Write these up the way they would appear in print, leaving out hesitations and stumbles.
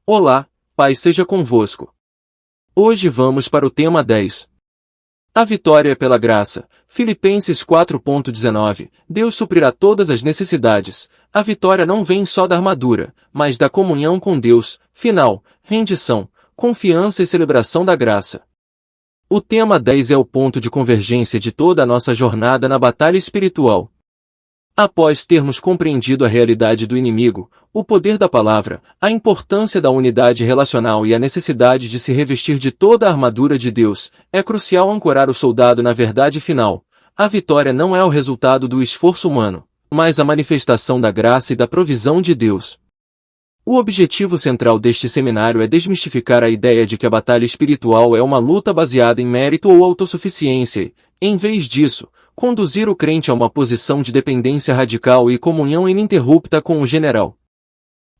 Olá, paz seja convosco. Hoje vamos para o tema 10. A vitória é pela graça. Filipenses 4.19. Deus suprirá todas as necessidades. A vitória não vem só da armadura, mas da comunhão com Deus. Final, rendição, confiança e celebração da graça. O tema 10 é o ponto de convergência de toda a nossa jornada na batalha espiritual. Após termos compreendido a realidade do inimigo, o poder da palavra, a importância da unidade relacional e a necessidade de se revestir de toda a armadura de Deus, é crucial ancorar o soldado na verdade final. A vitória não é o resultado do esforço humano, mas a manifestação da graça e da provisão de Deus. O objetivo central deste seminário é desmistificar a ideia de que a batalha espiritual é uma luta baseada em mérito ou autossuficiência e, em vez disso, conduzir o crente a uma posição de dependência radical e comunhão ininterrupta com o general.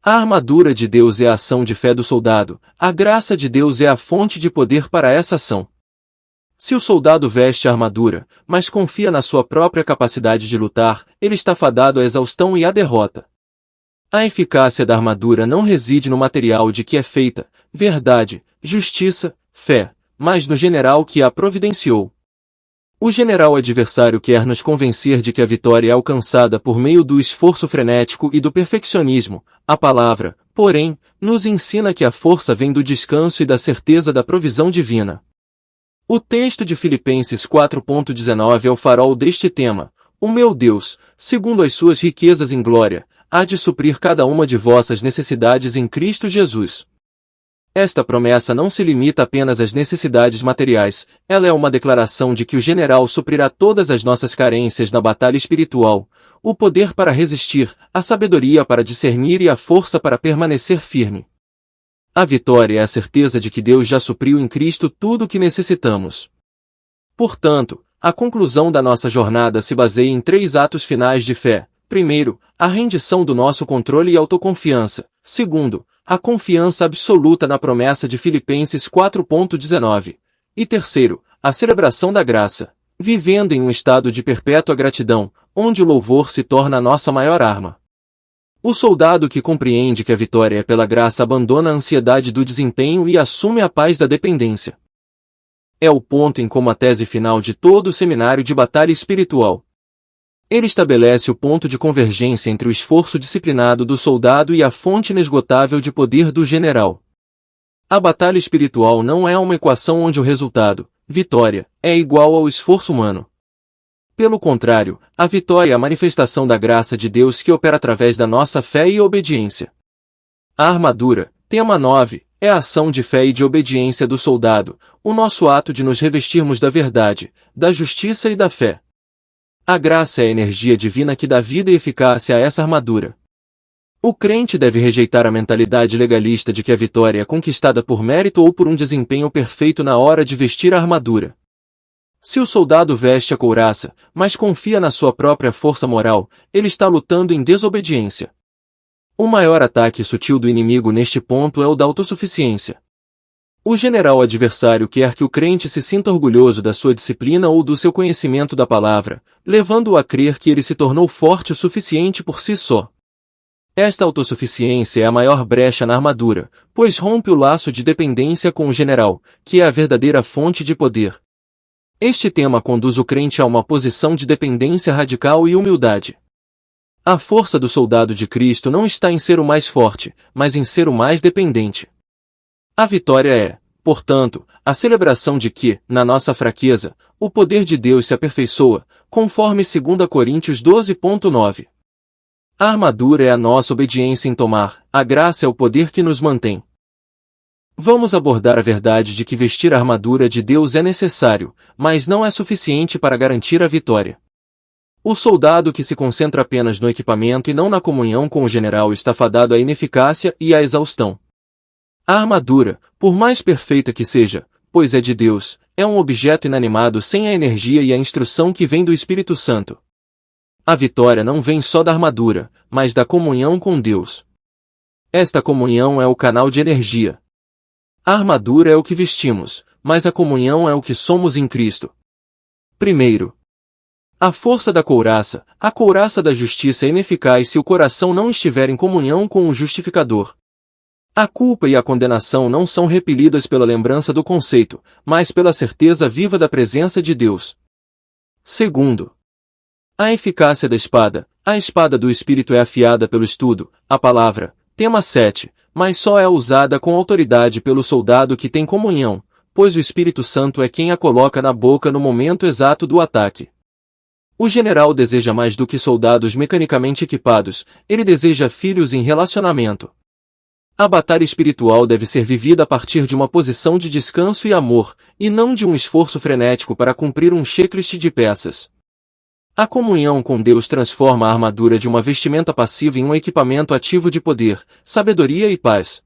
A armadura de Deus é a ação de fé do soldado, a graça de Deus é a fonte de poder para essa ação. Se o soldado veste a armadura, mas confia na sua própria capacidade de lutar, ele está fadado à exaustão e à derrota. A eficácia da armadura não reside no material de que é feita, verdade, justiça, fé, mas no general que a providenciou. O general adversário quer nos convencer de que a vitória é alcançada por meio do esforço frenético e do perfeccionismo. A palavra, porém, nos ensina que a força vem do descanso e da certeza da provisão divina. O texto de Filipenses 4.19 é o farol deste tema. O meu Deus, segundo as suas riquezas em glória, há de suprir cada uma de vossas necessidades em Cristo Jesus. Esta promessa não se limita apenas às necessidades materiais, ela é uma declaração de que o general suprirá todas as nossas carências na batalha espiritual, o poder para resistir, a sabedoria para discernir e a força para permanecer firme. A vitória é a certeza de que Deus já supriu em Cristo tudo o que necessitamos. Portanto, a conclusão da nossa jornada se baseia em 3 atos finais de fé. Primeiro, a rendição do nosso controle e autoconfiança. Segundo, a confiança absoluta na promessa de Filipenses 4.19. E terceiro, a celebração da graça, vivendo em um estado de perpétua gratidão, onde o louvor se torna a nossa maior arma. O soldado que compreende que a vitória é pela graça abandona a ansiedade do desempenho e assume a paz da dependência. É o ponto em como a tese final de todo o seminário de batalha espiritual. Ele estabelece o ponto de convergência entre o esforço disciplinado do soldado e a fonte inesgotável de poder do general. A batalha espiritual não é uma equação onde o resultado, vitória, é igual ao esforço humano. Pelo contrário, a vitória é a manifestação da graça de Deus que opera através da nossa fé e obediência. A armadura, tema 9, é a ação de fé e de obediência do soldado, o nosso ato de nos revestirmos da verdade, da justiça e da fé. A graça é a energia divina que dá vida e eficácia a essa armadura. O crente deve rejeitar a mentalidade legalista de que a vitória é conquistada por mérito ou por um desempenho perfeito na hora de vestir a armadura. Se o soldado veste a couraça, mas confia na sua própria força moral, ele está lutando em desobediência. O maior ataque sutil do inimigo neste ponto é o da autossuficiência. O general adversário quer que o crente se sinta orgulhoso da sua disciplina ou do seu conhecimento da palavra, levando-o a crer que ele se tornou forte o suficiente por si só. Esta autossuficiência é a maior brecha na armadura, pois rompe o laço de dependência com o general, que é a verdadeira fonte de poder. Este tema conduz o crente a uma posição de dependência radical e humildade. A força do soldado de Cristo não está em ser o mais forte, mas em ser o mais dependente. A vitória é, portanto, a celebração de que, na nossa fraqueza, o poder de Deus se aperfeiçoa, conforme 2 Coríntios 12.9. A armadura é a nossa obediência em tomar, a graça é o poder que nos mantém. Vamos abordar a verdade de que vestir a armadura de Deus é necessário, mas não é suficiente para garantir a vitória. O soldado que se concentra apenas no equipamento e não na comunhão com o general está fadado à ineficácia e à exaustão. A armadura, por mais perfeita que seja, pois é de Deus, é um objeto inanimado sem a energia e a instrução que vem do Espírito Santo. A vitória não vem só da armadura, mas da comunhão com Deus. Esta comunhão é o canal de energia. A armadura é o que vestimos, mas a comunhão é o que somos em Cristo. Primeiro, a força da couraça, a couraça da justiça é ineficaz se o coração não estiver em comunhão com o justificador. A culpa e a condenação não são repelidas pela lembrança do conceito, mas pela certeza viva da presença de Deus. Segundo, a eficácia da espada. A espada do Espírito é afiada pelo estudo, a palavra, tema 7, mas só é usada com autoridade pelo soldado que tem comunhão, pois o Espírito Santo é quem a coloca na boca no momento exato do ataque. O general deseja mais do que soldados mecanicamente equipados, ele deseja filhos em relacionamento. A batalha espiritual deve ser vivida a partir de uma posição de descanso e amor, e não de um esforço frenético para cumprir um checklist de peças. A comunhão com Deus transforma a armadura de uma vestimenta passiva em um equipamento ativo de poder, sabedoria e paz.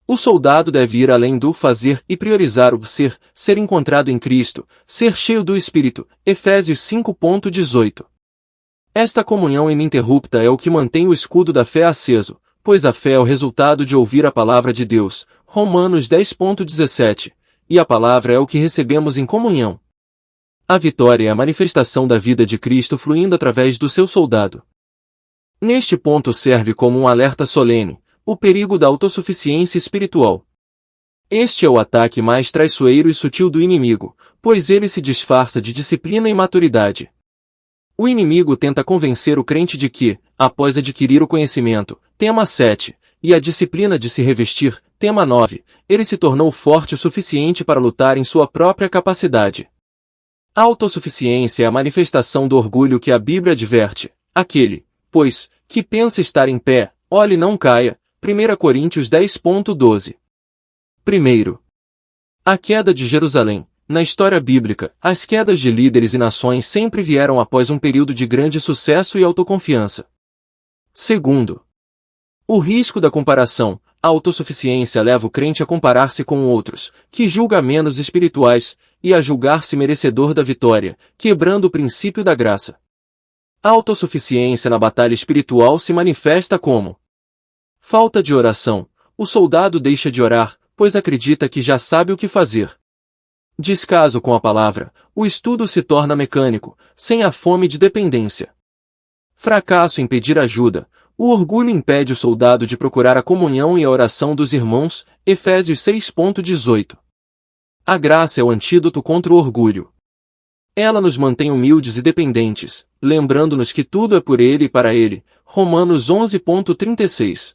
O soldado deve ir além do fazer e priorizar o ser encontrado em Cristo, ser cheio do Espírito, Efésios 5:18. Esta comunhão ininterrupta é o que mantém o escudo da fé aceso, pois a fé é o resultado de ouvir a palavra de Deus, Romanos 10:17, e a palavra é o que recebemos em comunhão. A vitória é a manifestação da vida de Cristo fluindo através do seu soldado. Neste ponto serve como um alerta solene, o perigo da autossuficiência espiritual. Este é o ataque mais traiçoeiro e sutil do inimigo, pois ele se disfarça de disciplina e maturidade. O inimigo tenta convencer o crente de que, após adquirir o conhecimento, tema 7, e a disciplina de se revestir, tema 9, ele se tornou forte o suficiente para lutar em sua própria capacidade. A autossuficiência é a manifestação do orgulho que a Bíblia adverte, aquele, pois, que pensa estar em pé, olhe não caia, 1 Coríntios 10:12. Primeiro, a queda de Jerusalém. Na história bíblica, as quedas de líderes e nações sempre vieram após um período de grande sucesso e autoconfiança. Segundo, o risco da comparação. A autossuficiência leva o crente a comparar-se com outros, que julga menos espirituais, e a julgar-se merecedor da vitória, quebrando o princípio da graça. A autossuficiência na batalha espiritual se manifesta como falta de oração. O soldado deixa de orar, pois acredita que já sabe o que fazer. Descaso com a palavra. O estudo se torna mecânico, sem a fome de dependência. Fracasso em pedir ajuda. O orgulho impede o soldado de procurar a comunhão e a oração dos irmãos, Efésios 6:18. A graça é o antídoto contra o orgulho. Ela nos mantém humildes e dependentes, lembrando-nos que tudo é por Ele e para Ele, Romanos 11:36.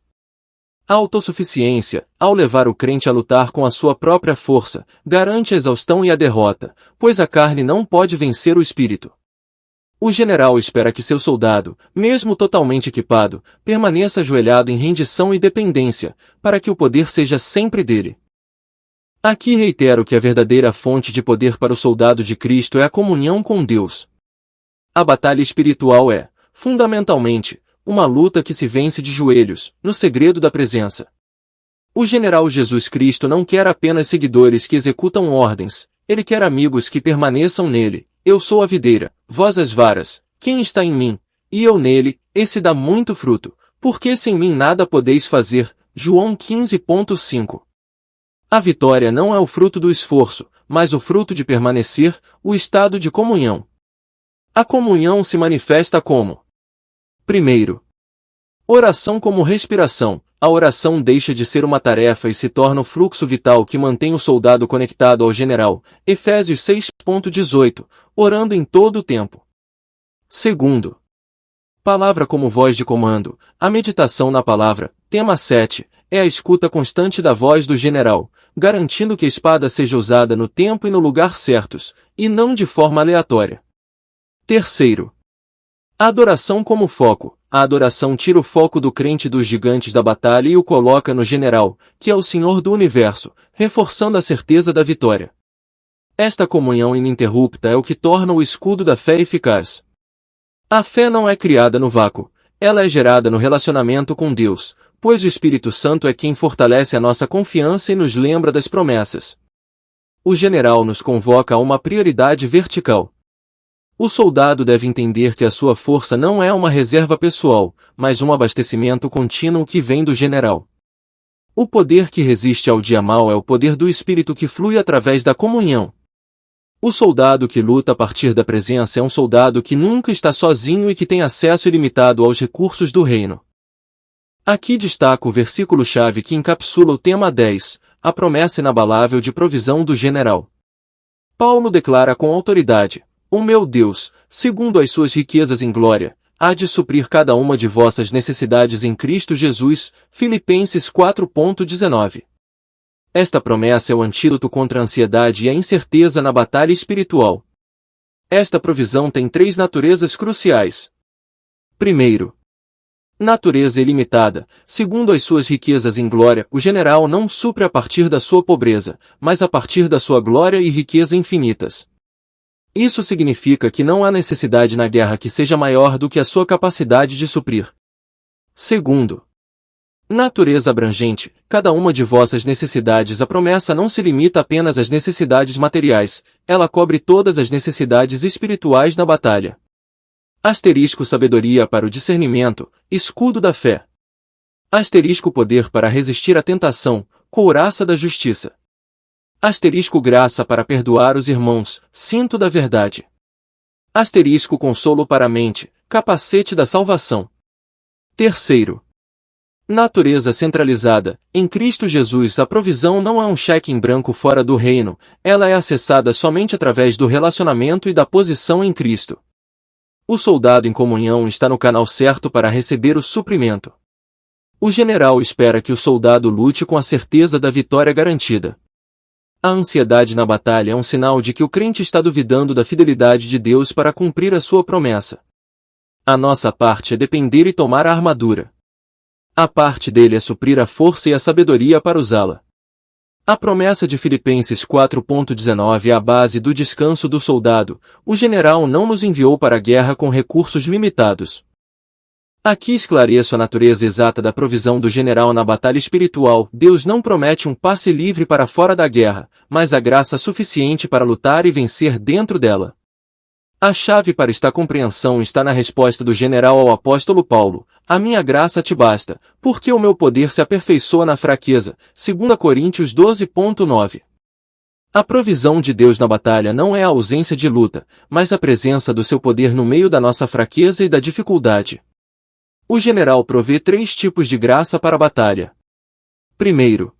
A autossuficiência, ao levar o crente a lutar com a sua própria força, garante a exaustão e a derrota, pois a carne não pode vencer o espírito. O general espera que seu soldado, mesmo totalmente equipado, permaneça ajoelhado em rendição e dependência, para que o poder seja sempre dele. Aqui reitero que a verdadeira fonte de poder para o soldado de Cristo é a comunhão com Deus. A batalha espiritual é, fundamentalmente, uma luta que se vence de joelhos, no segredo da presença. O general Jesus Cristo não quer apenas seguidores que executam ordens, ele quer amigos que permaneçam nele. Eu sou a videira, vós as varas, quem está em mim, e eu nele, esse dá muito fruto, porque sem mim nada podeis fazer. João 15:5. A vitória não é o fruto do esforço, mas o fruto de permanecer, o estado de comunhão. A comunhão se manifesta como: primeiro, oração como respiração. A oração deixa de ser uma tarefa e se torna o fluxo vital que mantém o soldado conectado ao general, Efésios 6:18, orando em todo o tempo. Segundo, palavra como voz de comando. A meditação na palavra, tema 7, é a escuta constante da voz do general, garantindo que a espada seja usada no tempo e no lugar certos, e não de forma aleatória. Terceiro, a adoração como foco. A adoração tira o foco do crente dos gigantes da batalha e o coloca no general, que é o Senhor do universo, reforçando a certeza da vitória. Esta comunhão ininterrupta é o que torna o escudo da fé eficaz. A fé não é criada no vácuo, ela é gerada no relacionamento com Deus, pois o Espírito Santo é quem fortalece a nossa confiança e nos lembra das promessas. O general nos convoca a uma prioridade vertical. O soldado deve entender que a sua força não é uma reserva pessoal, mas um abastecimento contínuo que vem do general. O poder que resiste ao dia mau é o poder do Espírito que flui através da comunhão. O soldado que luta a partir da presença é um soldado que nunca está sozinho e que tem acesso ilimitado aos recursos do reino. Aqui destaco o versículo-chave que encapsula o tema 10, a promessa inabalável de provisão do general. Paulo declara com autoridade: O meu Deus, segundo as suas riquezas em glória, há de suprir cada uma de vossas necessidades em Cristo Jesus. Filipenses 4:19. Esta promessa é o antídoto contra a ansiedade e a incerteza na batalha espiritual. Esta provisão tem 3 naturezas cruciais. Primeiro, natureza ilimitada. Segundo as suas riquezas em glória, o general não supre a partir da sua pobreza, mas a partir da sua glória e riqueza infinitas. Isso significa que não há necessidade na guerra que seja maior do que a sua capacidade de suprir. Segundo, natureza abrangente. Cada uma de vossas necessidades. A promessa não se limita apenas às necessidades materiais, ela cobre todas as necessidades espirituais na batalha. Asterisco sabedoria para o discernimento, escudo da fé. Asterisco poder para resistir à tentação, couraça da justiça. Asterisco graça para perdoar os irmãos, cinto da verdade. Asterisco consolo para a mente, capacete da salvação. Terceiro, natureza centralizada. Em Cristo Jesus a provisão não é um cheque em branco fora do reino, ela é acessada somente através do relacionamento e da posição em Cristo. O soldado em comunhão está no canal certo para receber o suprimento. O general espera que o soldado lute com a certeza da vitória garantida. A ansiedade na batalha é um sinal de que o crente está duvidando da fidelidade de Deus para cumprir a sua promessa. A nossa parte é depender e tomar a armadura. A parte dele é suprir a força e a sabedoria para usá-la. A promessa de Filipenses 4:19 é a base do descanso do soldado. O general não nos enviou para a guerra com recursos limitados. Aqui esclareço a natureza exata da provisão do general na batalha espiritual. Deus não promete um passe livre para fora da guerra, mas a graça suficiente para lutar e vencer dentro dela. A chave para esta compreensão está na resposta do general ao apóstolo Paulo: A minha graça te basta, porque o meu poder se aperfeiçoa na fraqueza. 2 Coríntios 12:9. A provisão de Deus na batalha não é a ausência de luta, mas a presença do seu poder no meio da nossa fraqueza e da dificuldade. O general provê 3 tipos de graça para a batalha. Primeiro,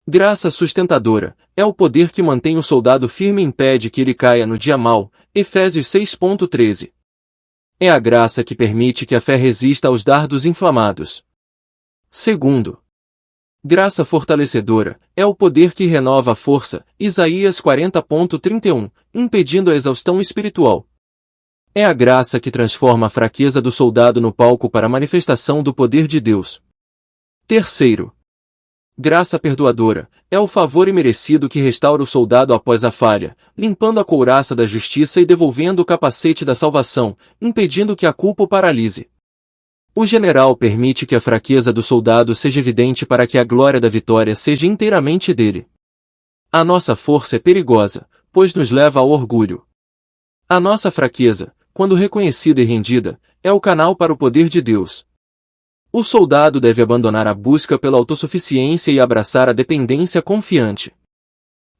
graça sustentadora, é o poder que mantém o soldado firme e impede que ele caia no dia mau. Efésios 6:13. É a graça que permite que a fé resista aos dardos inflamados. Segundo, graça fortalecedora, é o poder que renova a força. Isaías 40:31, impedindo a exaustão espiritual. É a graça que transforma a fraqueza do soldado no palco para a manifestação do poder de Deus. Terceiro, graça perdoadora, é o favor imerecido que restaura o soldado após a falha, limpando a couraça da justiça e devolvendo o capacete da salvação, impedindo que a culpa o paralise. O general permite que a fraqueza do soldado seja evidente para que a glória da vitória seja inteiramente dele. A nossa força é perigosa, pois nos leva ao orgulho. A nossa fraqueza, quando reconhecida e rendida, é o canal para o poder de Deus. O soldado deve abandonar a busca pela autossuficiência e abraçar a dependência confiante.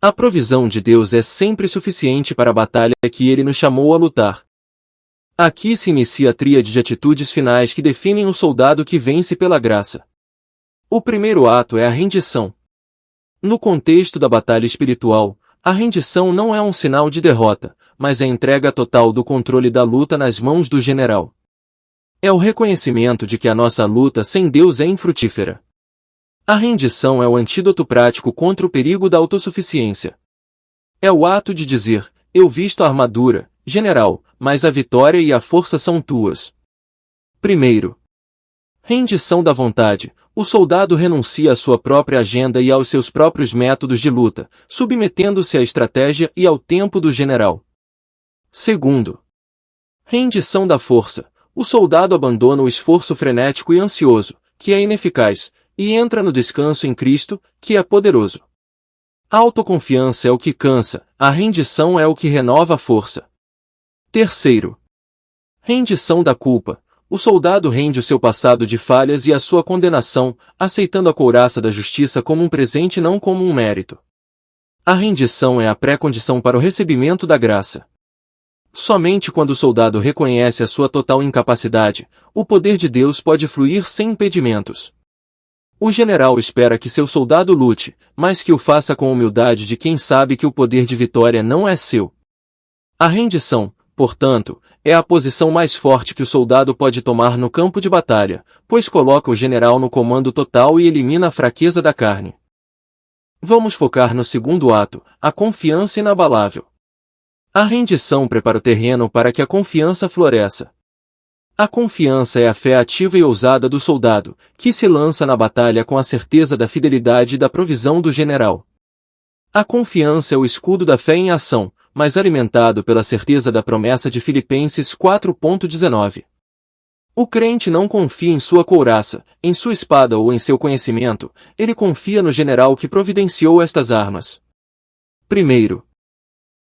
A provisão de Deus é sempre suficiente para a batalha que Ele nos chamou a lutar. Aqui se inicia a tríade de atitudes finais que definem o soldado que vence pela graça. O primeiro ato é a rendição. No contexto da batalha espiritual, a rendição não é um sinal de derrota, mas a entrega total do controle da luta nas mãos do general. É o reconhecimento de que a nossa luta sem Deus é infrutífera. A rendição é o antídoto prático contra o perigo da autossuficiência. É o ato de dizer: eu visto a armadura, general, mas a vitória e a força são tuas. Primeiro, rendição da vontade. O soldado renuncia à sua própria agenda e aos seus próprios métodos de luta, submetendo-se à estratégia e ao tempo do general. Segundo, rendição da força. O soldado abandona o esforço frenético e ansioso, que é ineficaz, e entra no descanso em Cristo, que é poderoso. A autoconfiança é o que cansa, a rendição é o que renova a força. Terceiro, rendição da culpa. O soldado rende o seu passado de falhas e a sua condenação, aceitando a couraça da justiça como um presente e não como um mérito. A rendição é a pré-condição para o recebimento da graça. Somente quando o soldado reconhece a sua total incapacidade, o poder de Deus pode fluir sem impedimentos. O general espera que seu soldado lute, mas que o faça com humildade de quem sabe que o poder de vitória não é seu. A rendição, portanto, é a posição mais forte que o soldado pode tomar no campo de batalha, pois coloca o general no comando total e elimina a fraqueza da carne. Vamos focar no segundo ato, a confiança inabalável. A rendição prepara o terreno para que a confiança floresça. A confiança é a fé ativa e ousada do soldado, que se lança na batalha com a certeza da fidelidade e da provisão do general. A confiança é o escudo da fé em ação, mas alimentado pela certeza da promessa de Filipenses 4:19. O crente não confia em sua couraça, em sua espada ou em seu conhecimento, ele confia no general que providenciou estas armas. Primeiro,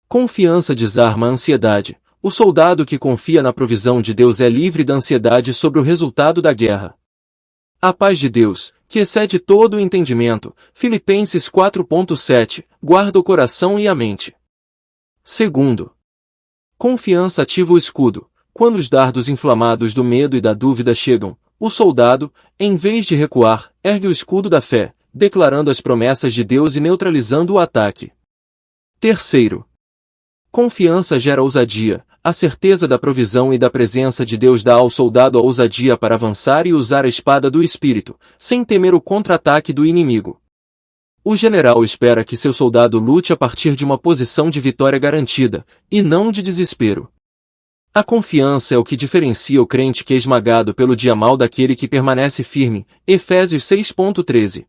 confiança desarma a ansiedade. O soldado que confia na provisão de Deus é livre da ansiedade sobre o resultado da guerra. A paz de Deus, que excede todo o entendimento, Filipenses 4:7, guarda o coração e a mente. Segundo, confiança ativa o escudo. Quando os dardos inflamados do medo e da dúvida chegam, o soldado, em vez de recuar, ergue o escudo da fé, declarando as promessas de Deus e neutralizando o ataque. Terceiro, confiança gera ousadia. A certeza da provisão e da presença de Deus dá ao soldado a ousadia para avançar e usar a espada do Espírito, sem temer o contra-ataque do inimigo. O general espera que seu soldado lute a partir de uma posição de vitória garantida, e não de desespero. A confiança é o que diferencia o crente que é esmagado pelo dia mau daquele que permanece firme, Efésios 6:13.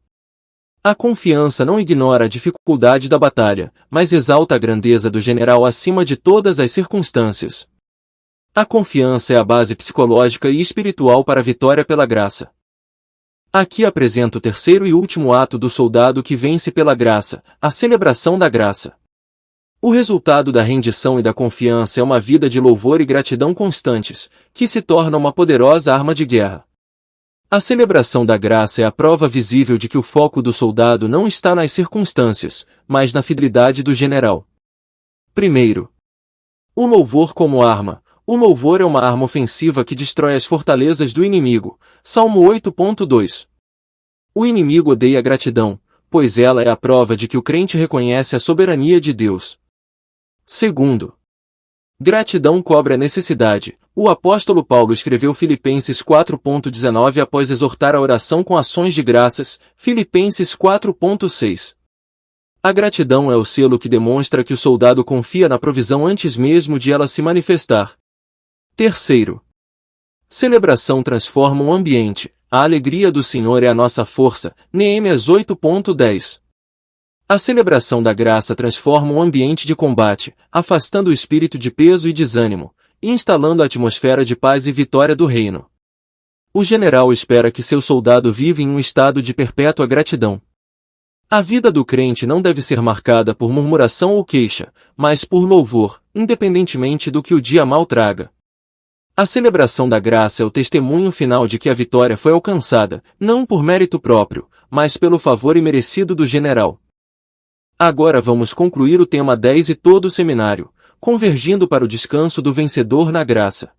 A confiança não ignora a dificuldade da batalha, mas exalta a grandeza do general acima de todas as circunstâncias. A confiança é a base psicológica e espiritual para a vitória pela graça. Aqui apresento o terceiro e último ato do soldado que vence pela graça, a celebração da graça. O resultado da rendição e da confiança é uma vida de louvor e gratidão constantes, que se torna uma poderosa arma de guerra. A celebração da graça é a prova visível de que o foco do soldado não está nas circunstâncias, mas na fidelidade do general. Primeiro, o louvor como arma. O louvor é uma arma ofensiva que destrói as fortalezas do inimigo. Salmo 8:2. O inimigo odeia a gratidão, pois ela é a prova de que o crente reconhece a soberania de Deus. Segundo, gratidão cobre a necessidade. O apóstolo Paulo escreveu Filipenses 4:19 após exortar a oração com ações de graças, Filipenses 4:6. A gratidão é o selo que demonstra que o soldado confia na provisão antes mesmo de ela se manifestar. Terceiro, celebração transforma o ambiente. A alegria do Senhor é a nossa força, Neemias 8:10. A celebração da graça transforma o ambiente de combate, afastando o espírito de peso e desânimo, e instalando a atmosfera de paz e vitória do reino. O general espera que seu soldado viva em um estado de perpétua gratidão. A vida do crente não deve ser marcada por murmuração ou queixa, mas por louvor, independentemente do que o dia mau traga. A celebração da graça é o testemunho final de que a vitória foi alcançada, não por mérito próprio, mas pelo favor imerecido do general. Agora vamos concluir o tema 10 e todo o seminário, convergindo para o descanso do vencedor na graça.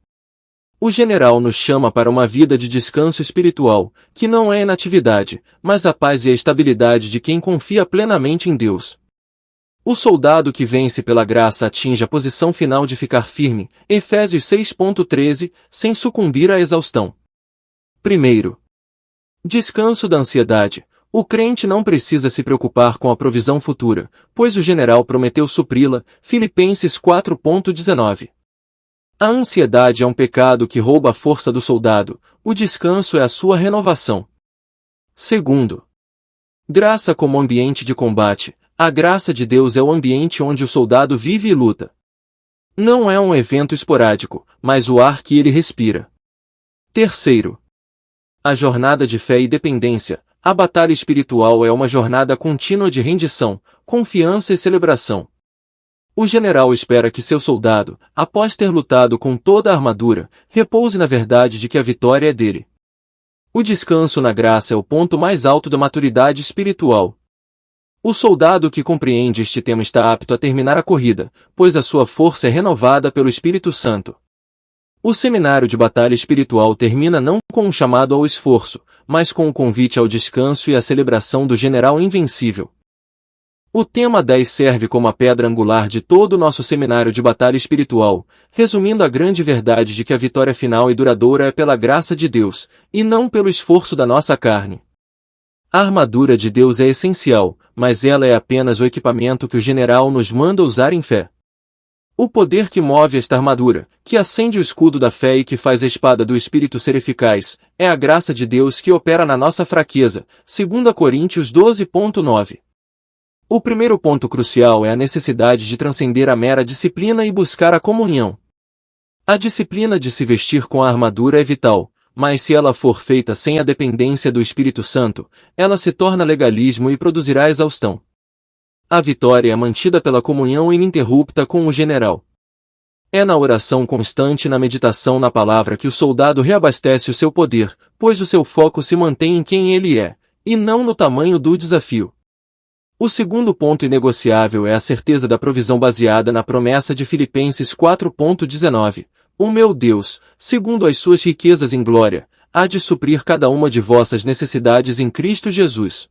O general nos chama para uma vida de descanso espiritual, que não é inatividade, mas a paz e a estabilidade de quem confia plenamente em Deus. O soldado que vence pela graça atinge a posição final de ficar firme, Efésios 6:13, sem sucumbir à exaustão. Primeiro, descanso da ansiedade. O crente não precisa se preocupar com a provisão futura, pois o general prometeu supri-la, Filipenses 4:19. A ansiedade é um pecado que rouba a força do soldado, o descanso é a sua renovação. Segundo, graça como ambiente de combate. A graça de Deus é o ambiente onde o soldado vive e luta. Não é um evento esporádico, mas o ar que ele respira. Terceiro, a jornada de fé e dependência. A batalha espiritual é uma jornada contínua de rendição, confiança e celebração. O general espera que seu soldado, após ter lutado com toda a armadura, repouse na verdade de que a vitória é dele. O descanso na graça é o ponto mais alto da maturidade espiritual. O soldado que compreende este tema está apto a terminar a corrida, pois a sua força é renovada pelo Espírito Santo. O seminário de batalha espiritual termina não com um chamado ao esforço, mas com o convite ao descanso e à celebração do general invencível. O tema 10 serve como a pedra angular de todo o nosso seminário de batalha espiritual, resumindo a grande verdade de que a vitória final e duradoura é pela graça de Deus, e não pelo esforço da nossa carne. A armadura de Deus é essencial, mas ela é apenas o equipamento que o general nos manda usar em fé. O poder que move esta armadura, que acende o escudo da fé e que faz a espada do Espírito ser eficaz, é a graça de Deus que opera na nossa fraqueza, 2 Coríntios 12.9. O primeiro ponto crucial é a necessidade de transcender a mera disciplina e buscar a comunhão. A disciplina de se vestir com a armadura é vital, mas se ela for feita sem a dependência do Espírito Santo, ela se torna legalismo e produzirá exaustão. A vitória é mantida pela comunhão ininterrupta com o general. É na oração constante e na meditação na palavra que o soldado reabastece o seu poder, pois o seu foco se mantém em quem ele é, e não no tamanho do desafio. O segundo ponto inegociável é a certeza da provisão baseada na promessa de Filipenses 4.19. O meu Deus, segundo as suas riquezas em glória, há de suprir cada uma de vossas necessidades em Cristo Jesus.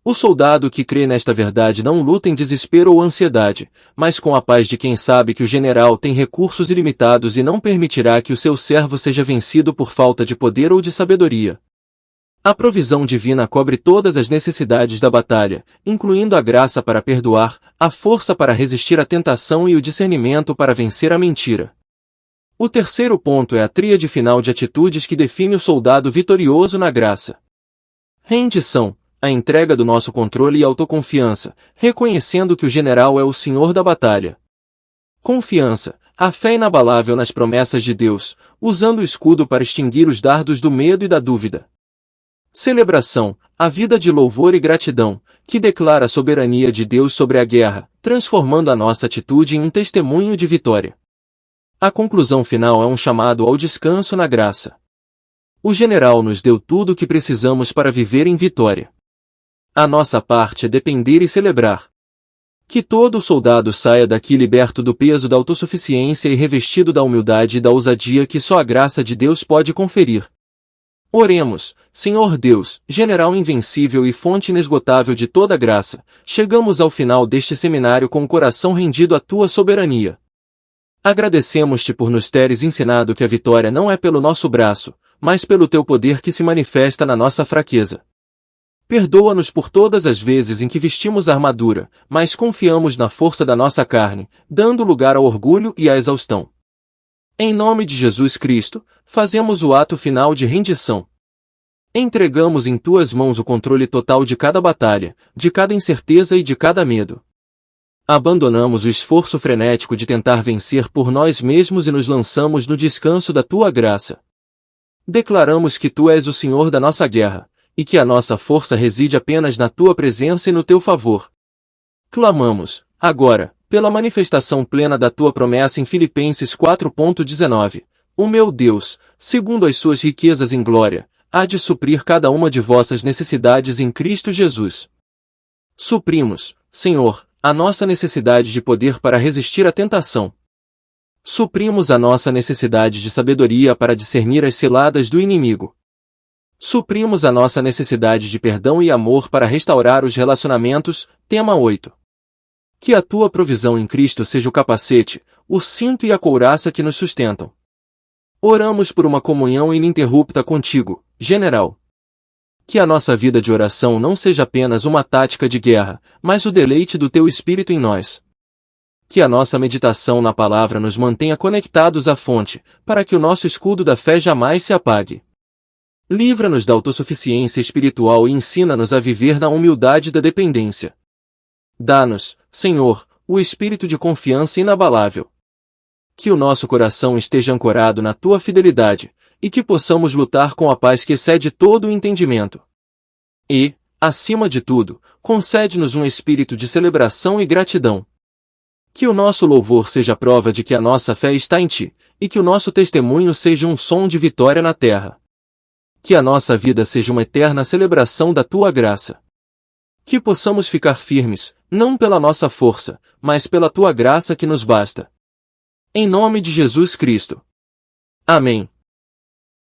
O soldado que crê nesta verdade não luta em desespero ou ansiedade, mas com a paz de quem sabe que o general tem recursos ilimitados e não permitirá que o seu servo seja vencido por falta de poder ou de sabedoria. A provisão divina cobre todas as necessidades da batalha, incluindo a graça para perdoar, a força para resistir à tentação e o discernimento para vencer a mentira. O terceiro ponto é a tríade final de atitudes que define o soldado vitorioso na graça. Rendição, a entrega do nosso controle e autoconfiança, reconhecendo que o general é o senhor da batalha. Confiança, a fé inabalável nas promessas de Deus, usando o escudo para extinguir os dardos do medo e da dúvida. Celebração, a vida de louvor e gratidão, que declara a soberania de Deus sobre a guerra, transformando a nossa atitude em um testemunho de vitória. A conclusão final é um chamado ao descanso na graça. O general nos deu tudo o que precisamos para viver em vitória. A nossa parte é depender e celebrar. Que todo soldado saia daqui liberto do peso da autossuficiência e revestido da humildade e da ousadia que só a graça de Deus pode conferir. Oremos, Senhor Deus, general invencível e fonte inesgotável de toda graça, chegamos ao final deste seminário com o coração rendido à tua soberania. Agradecemos-te por nos teres ensinado que a vitória não é pelo nosso braço, mas pelo teu poder que se manifesta na nossa fraqueza. Perdoa-nos por todas as vezes em que vestimos a armadura, mas confiamos na força da nossa carne, dando lugar ao orgulho e à exaustão. Em nome de Jesus Cristo, fazemos o ato final de rendição. Entregamos em tuas mãos o controle total de cada batalha, de cada incerteza e de cada medo. Abandonamos o esforço frenético de tentar vencer por nós mesmos e nos lançamos no descanso da tua graça. Declaramos que tu és o Senhor da nossa guerra, e que a nossa força reside apenas na tua presença e no teu favor. Clamamos, agora, pela manifestação plena da tua promessa em Filipenses 4.19, o meu Deus, segundo as suas riquezas em glória, há de suprir cada uma de vossas necessidades em Cristo Jesus. Suprimos, Senhor, a nossa necessidade de poder para resistir à tentação. Suprimos a nossa necessidade de sabedoria para discernir as ciladas do inimigo. Suprimos a nossa necessidade de perdão e amor para restaurar os relacionamentos, tema 8. Que a tua provisão em Cristo seja o capacete, o cinto e a couraça que nos sustentam. Oramos por uma comunhão ininterrupta contigo, general. Que a nossa vida de oração não seja apenas uma tática de guerra, mas o deleite do teu Espírito em nós. Que a nossa meditação na palavra nos mantenha conectados à fonte, para que o nosso escudo da fé jamais se apague. Livra-nos da autossuficiência espiritual e ensina-nos a viver na humildade da dependência. Dá-nos, Senhor, o espírito de confiança inabalável. Que o nosso coração esteja ancorado na tua fidelidade, e que possamos lutar com a paz que excede todo o entendimento. E, acima de tudo, concede-nos um espírito de celebração e gratidão. Que o nosso louvor seja prova de que a nossa fé está em ti, e que o nosso testemunho seja um som de vitória na terra. Que a nossa vida seja uma eterna celebração da tua graça. Que possamos ficar firmes, não pela nossa força, mas pela Tua graça que nos basta. Em nome de Jesus Cristo. Amém.